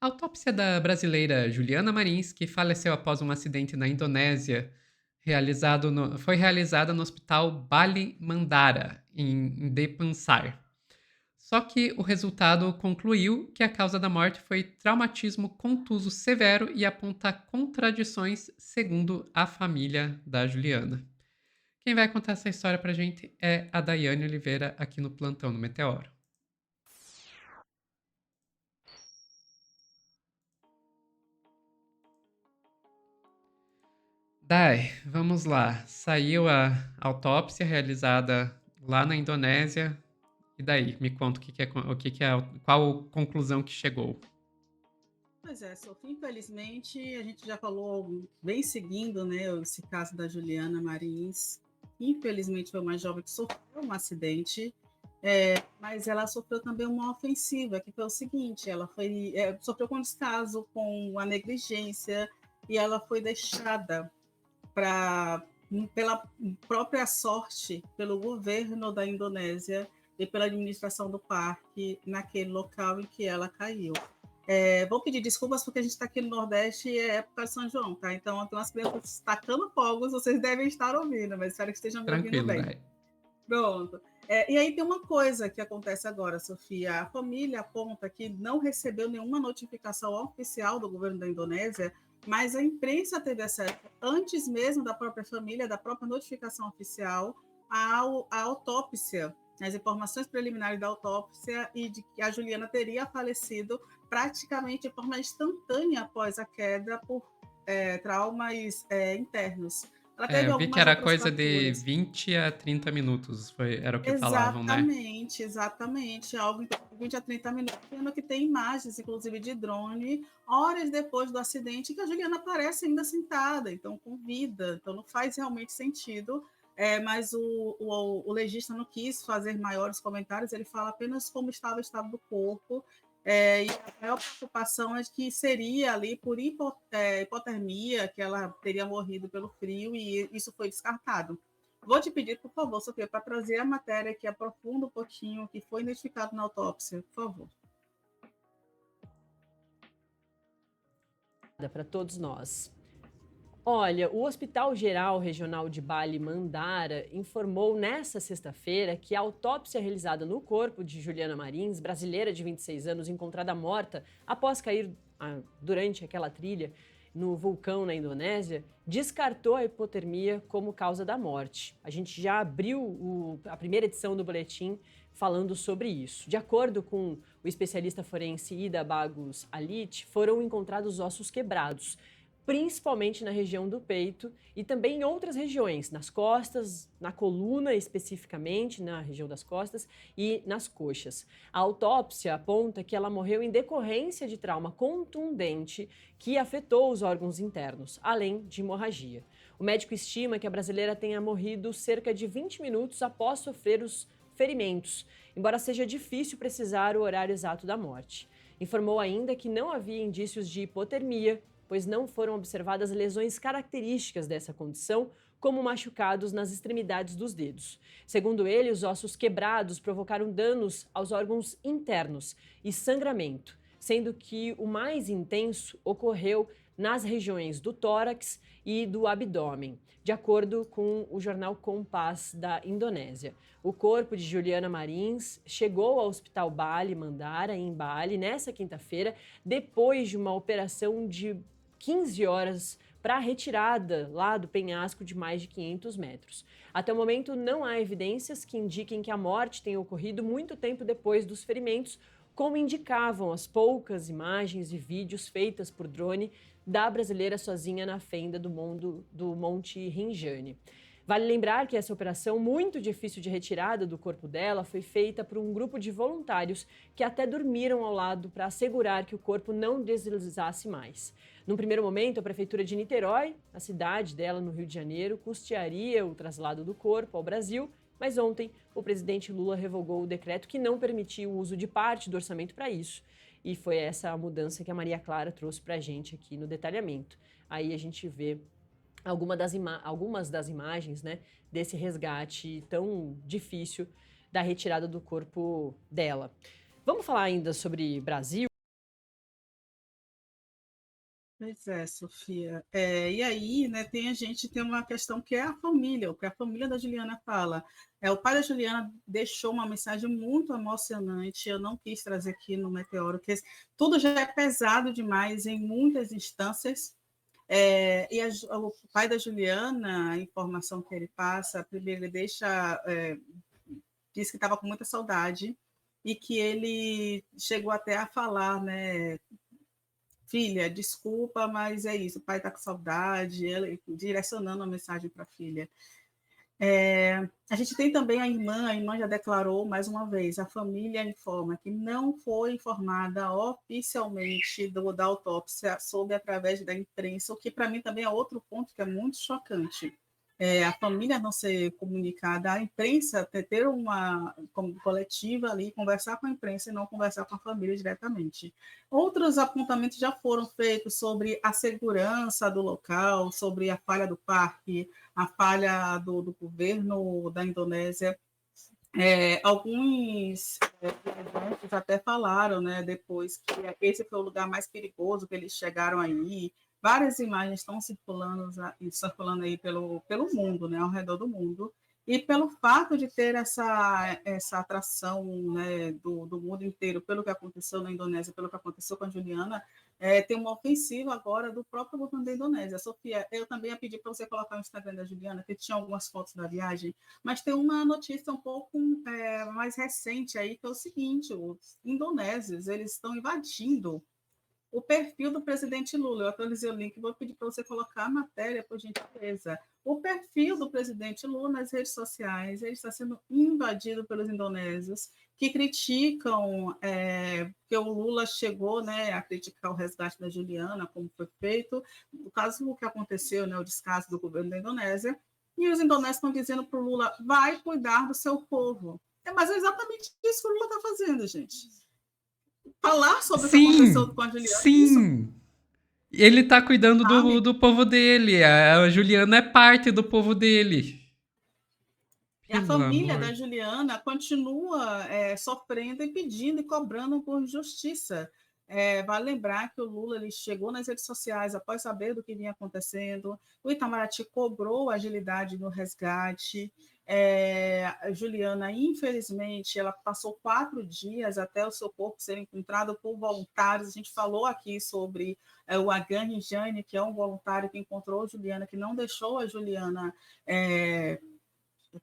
A autópsia da brasileira Juliana Marins, que faleceu após um acidente na Indonésia, foi realizada no Hospital Bali Mandara, em Denpasar. Só que o resultado concluiu que a causa da morte foi traumatismo contuso severo e aponta contradições, segundo a família da Juliana. Quem vai contar essa história pra gente é a Daiane Oliveira, aqui no Plantão no Meteoro. Dai, vamos lá. Saiu a autópsia realizada lá na Indonésia. E daí? Me conta qual conclusão que chegou. Pois é, Sofia, infelizmente a gente já falou bem seguindo, né, esse caso da Juliana Marins. Infelizmente foi uma jovem que sofreu um acidente, mas ela sofreu também uma ofensiva, que foi o seguinte, ela sofreu com descaso, com a negligência, e ela foi deixada pela própria sorte, pelo governo da Indonésia e pela administração do parque naquele local em que ela caiu. Vou pedir desculpas porque a gente está aqui no Nordeste e é época de São João, tá? Então tem umas crianças tacando fogos, vocês devem estar ouvindo, mas espero que estejam me ouvindo Tranquilo, bem. Dai. Pronto. E aí tem uma coisa que acontece agora, Sofia. A família aponta que não recebeu nenhuma notificação oficial do governo da Indonésia, mas a imprensa teve acesso, antes mesmo da própria família, da própria notificação oficial, à autópsia, as informações preliminares da autópsia e de que a Juliana teria falecido praticamente de forma instantânea após a queda por traumas internos. Ela É, teve eu vi que algumas era outras coisa de fraturas. 20 a 30 minutos, era o que falavam, né? Exatamente, exatamente. Algo em torno de 20 a 30 minutos, sendo que tem imagens, inclusive de drone, horas depois do acidente, que a Juliana aparece ainda sentada, então com vida. Então não faz realmente sentido. Mas o legista não quis fazer maiores comentários, ele fala apenas como estava o estado do corpo. E a maior preocupação é que seria ali por hipotermia, que ela teria morrido pelo frio, e isso foi descartado. Vou te pedir, por favor, Sofia, para trazer a matéria que aprofunda um pouquinho o que foi identificado na autópsia, por favor. Para todos nós. Olha, o Hospital Geral Regional de Bali Mandara informou nesta sexta-feira que a autópsia realizada no corpo de Juliana Marins, brasileira de 26 anos, encontrada morta após cair durante aquela trilha no vulcão na Indonésia, descartou a hipotermia como causa da morte. A gente já abriu a primeira edição do boletim falando sobre isso. De acordo com o especialista forense Ida Bagus Alit, foram encontrados ossos quebrados, principalmente na região do peito e também em outras regiões, nas costas, na coluna especificamente, na região das costas e nas coxas. A autópsia aponta que ela morreu em decorrência de trauma contundente que afetou os órgãos internos, além de hemorragia. O médico estima que a brasileira tenha morrido cerca de 20 minutos após sofrer os ferimentos, embora seja difícil precisar o horário exato da morte. Informou ainda que não havia indícios de hipotermia, pois não foram observadas lesões características dessa condição, como machucados nas extremidades dos dedos. Segundo ele, os ossos quebrados provocaram danos aos órgãos internos e sangramento, sendo que o mais intenso ocorreu nas regiões do tórax e do abdômen, de acordo com o jornal Kompas da Indonésia. O corpo de Juliana Marins chegou ao Hospital Bali Mandara, em Bali, nessa quinta-feira, depois de uma operação de 15 horas para a retirada lá do penhasco de mais de 500 metros. Até o momento, não há evidências que indiquem que a morte tenha ocorrido muito tempo depois dos ferimentos, como indicavam as poucas imagens e vídeos feitas por drone da brasileira sozinha na fenda do Monte Rinjani. Vale lembrar que essa operação, muito difícil de retirada do corpo dela, foi feita por um grupo de voluntários que até dormiram ao lado para assegurar que o corpo não deslizasse mais. Num primeiro momento, a Prefeitura de Niterói, a cidade dela no Rio de Janeiro, custearia o traslado do corpo ao Brasil, mas ontem o presidente Lula revogou o decreto que não permitia o uso de parte do orçamento para isso. E foi essa a mudança que a Maria Clara trouxe para a gente aqui no detalhamento. Aí a gente vê algumas das imagens, né, desse resgate tão difícil da retirada do corpo dela. Vamos falar ainda sobre Brasil? Pois é, Sofia. E aí, né, a gente tem uma questão que é a família, o que a família da Juliana fala. O pai da Juliana deixou uma mensagem muito emocionante, eu não quis trazer aqui no Meteoro, porque tudo já é pesado demais em muitas instâncias. O pai da Juliana, a informação que ele passa, primeiro ele diz que estava com muita saudade e que ele chegou até a falar, né, filha, desculpa, mas é isso, o pai está com saudade, ele direcionando a mensagem para a filha. A gente tem também a irmã já declarou mais uma vez, a família informa que não foi informada oficialmente da autópsia, soube através da imprensa, o que para mim também é outro ponto que é muito chocante. A família não ser comunicada, a imprensa ter uma coletiva ali, conversar com a imprensa e não conversar com a família diretamente. Outros apontamentos já foram feitos sobre a segurança do local, sobre a falha do parque, a falha do governo da Indonésia. Alguns viajantes até falaram, né, depois que esse foi o lugar mais perigoso que eles chegaram aí. Várias imagens estão circulando aí pelo mundo, né, ao redor do mundo. E pelo fato de ter essa atração, né, do mundo inteiro, pelo que aconteceu na Indonésia, pelo que aconteceu com a Juliana, tem uma ofensiva agora do próprio governo da Indonésia. Sofia, eu também ia pedir para você colocar no Instagram da Juliana, que tinha algumas fotos da viagem, mas tem uma notícia um pouco mais recente aí, que é o seguinte: os indonésios eles estão invadindo o perfil do presidente Lula. Eu atualizei o link, vou pedir para você colocar a matéria, por gentileza. O perfil do presidente Lula nas redes sociais ele está sendo invadido pelos indonésios, que criticam que o Lula chegou, né, a criticar o resgate da Juliana, como foi feito, o caso que aconteceu, né, o descaso do governo da Indonésia, e os indonésios estão dizendo para o Lula, vai cuidar do seu povo. Mas é exatamente isso que o Lula está fazendo, gente. Falar sobre o que aconteceu Sim, com a Juliana, isso, sim. Ele tá cuidando do, sabe? do povo dele. A Juliana é parte do povo dele. E a Pelo família da amor. Juliana continua sofrendo e pedindo e cobrando por justiça. Vale lembrar que o Lula ele chegou nas redes sociais após saber do que vinha acontecendo. O Itamaraty cobrou agilidade no resgate. A Juliana, infelizmente, ela passou 4 dias até o seu corpo ser encontrado por voluntários. A gente falou aqui sobre o Agan Rijane, que é um voluntário que encontrou a Juliana, que não deixou a Juliana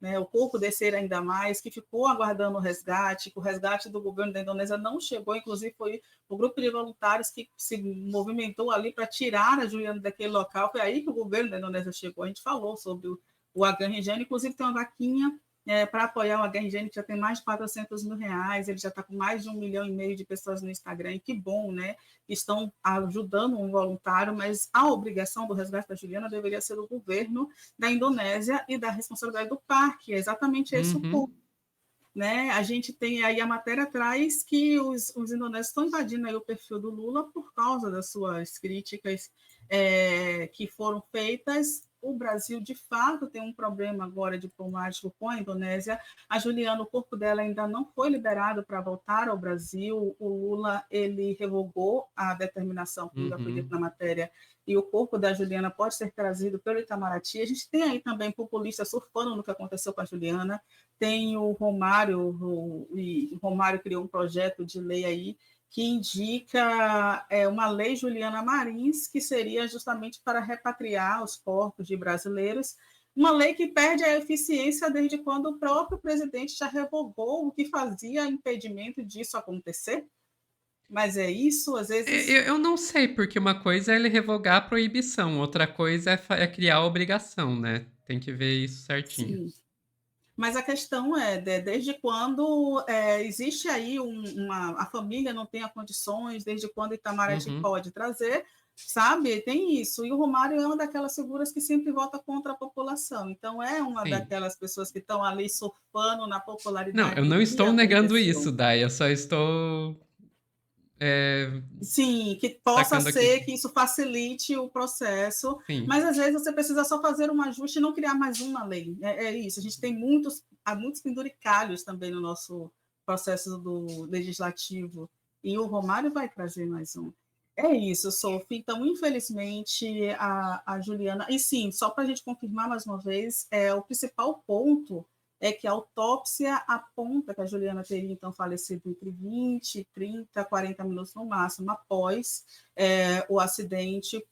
né, o corpo descer ainda mais, que ficou aguardando o resgate, que o resgate do governo da Indonésia não chegou, inclusive foi o grupo de voluntários que se movimentou ali para tirar a Juliana daquele local, foi aí que o governo da Indonésia chegou. A gente falou sobre o HRGN, inclusive tem uma vaquinha para apoiar o HRGN, que já tem mais de 400 mil reais, ele já está com mais de 1,5 milhão de pessoas no Instagram, e que bom, né? Estão ajudando um voluntário, mas a obrigação do resgate da Juliana deveria ser do governo da Indonésia e da responsabilidade do parque, é exatamente esse o Uhum. ponto. Né? A gente tem aí a matéria traz que os indonésios estão invadindo aí o perfil do Lula por causa das suas críticas que foram feitas. O Brasil, de fato, tem um problema agora diplomático com a Indonésia. A Juliana, o corpo dela ainda não foi liberado para voltar ao Brasil. O Lula, ele revogou a determinação, como já foi dito Uhum. na matéria, e o corpo da Juliana pode ser trazido pelo Itamaraty. A gente tem aí também populistas surfando no que aconteceu com a Juliana. Tem o Romário criou um projeto de lei aí que indica uma lei Juliana Marins, que seria justamente para repatriar os corpos de brasileiros, uma lei que perde a eficiência desde quando o próprio presidente já revogou o que fazia impedimento disso acontecer. Mas é isso, às vezes. Eu não sei, porque uma coisa é ele revogar a proibição, outra coisa é criar a obrigação, né? Tem que ver isso certinho. Sim. Mas a questão é, desde quando existe aí a família não tem condições, desde quando Itamaraty Uhum. pode trazer, sabe? Tem isso. E o Romário é uma daquelas figuras que sempre vota contra a população. Então, é uma Sim. daquelas pessoas que estão ali surfando na Não, eu popularidade não do que estou negando aconteceu. isso, Dai. Eu só estou Sim, que possa sacando aqui. ser que isso facilite o processo, Sim. mas às vezes você precisa só fazer um ajuste e não criar mais uma lei. É isso. A gente tem há muitos penduricalhos também no nosso processo do legislativo, e o Romário vai trazer mais um. É isso, Sophie. Então, infelizmente, a Juliana. E sim, só para a gente confirmar mais uma vez, o principal ponto é que a autópsia aponta que a Juliana teria então falecido entre 20, 30, 40 minutos no máximo após o acidente,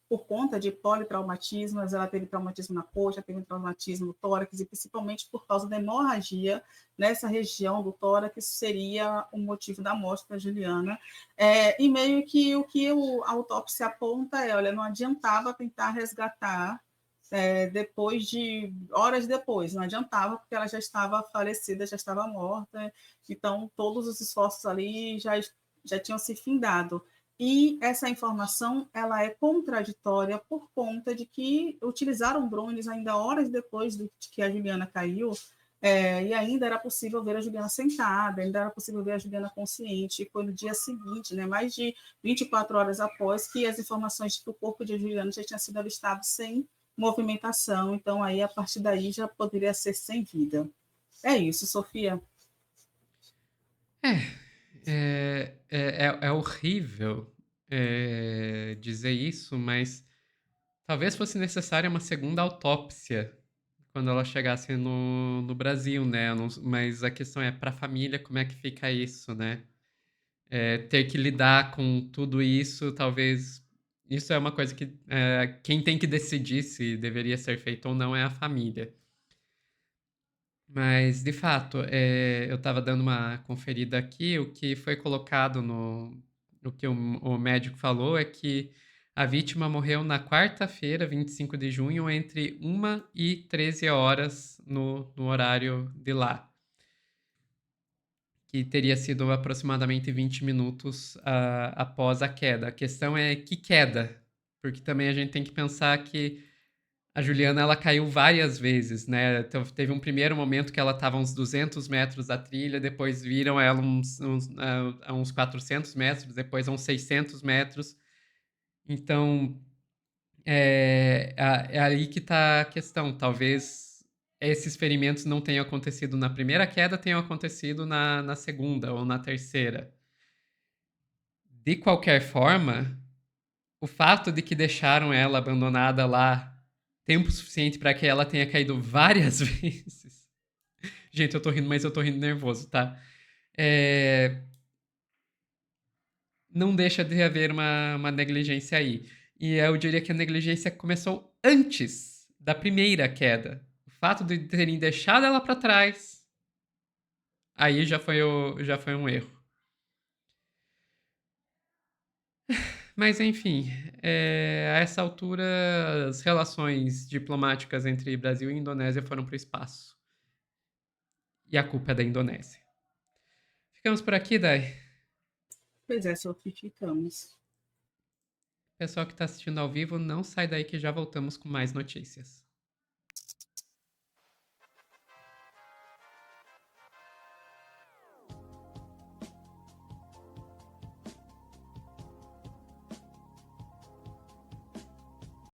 por conta de politraumatismos. Ela teve traumatismo na coxa, teve traumatismo no tórax, e principalmente por causa da hemorragia nessa região do tórax, seria o motivo da morte da Juliana. E meio que o que a autópsia aponta olha, não adiantava tentar resgatar depois de horas depois, não adiantava porque ela já estava falecida, já estava morta, então todos os esforços ali já tinham se findado. E essa informação ela é contraditória por conta de que utilizaram drones ainda horas depois de que a Juliana caiu, e ainda era possível ver a Juliana sentada, ainda era possível ver a Juliana consciente. Foi no dia seguinte, né, mais de 24 horas após, que as informações de que o corpo de Juliana já tinha sido avistado sem movimentação. Então, aí, a partir daí, já poderia ser sem vida. É isso, Sofia. É horrível dizer isso, mas talvez fosse necessária uma segunda autópsia quando ela chegasse no Brasil, né? Mas a questão é, para a família, como é que fica isso, né? Ter que lidar com tudo isso, talvez. Isso é uma coisa que quem tem que decidir se deveria ser feito ou não é a família. Mas, de fato, eu estava dando uma conferida aqui, o que foi colocado no que o médico falou é que a vítima morreu na quarta-feira, 25 de junho, entre 1 e 13 horas no horário de lá, que teria sido aproximadamente 20 minutos após a queda. A questão é que queda, porque também a gente tem que pensar que a Juliana, ela caiu várias vezes, né? Então, teve um primeiro momento que ela estava a uns 200 metros da trilha, depois viram ela a uns 400 metros, depois a uns 600 metros. Então, é ali que está a questão. Talvez esses ferimentos não tenham acontecido na primeira queda, tenham acontecido na segunda ou na terceira. De qualquer forma, o fato de que deixaram ela abandonada lá tempo suficiente para que ela tenha caído várias vezes. Gente, eu tô rindo, mas eu tô rindo nervoso, tá? Não deixa de haver uma negligência aí. E eu diria que a negligência começou antes da primeira queda. O fato de terem deixado ela para trás, aí já foi um erro. Mas, enfim, a essa altura, as relações diplomáticas entre Brasil e Indonésia foram para o espaço. E a culpa é da Indonésia. Ficamos por aqui, Dai. Pois é, Sofia, ficamos. Pessoal que está assistindo ao vivo, não sai daí que já voltamos com mais notícias.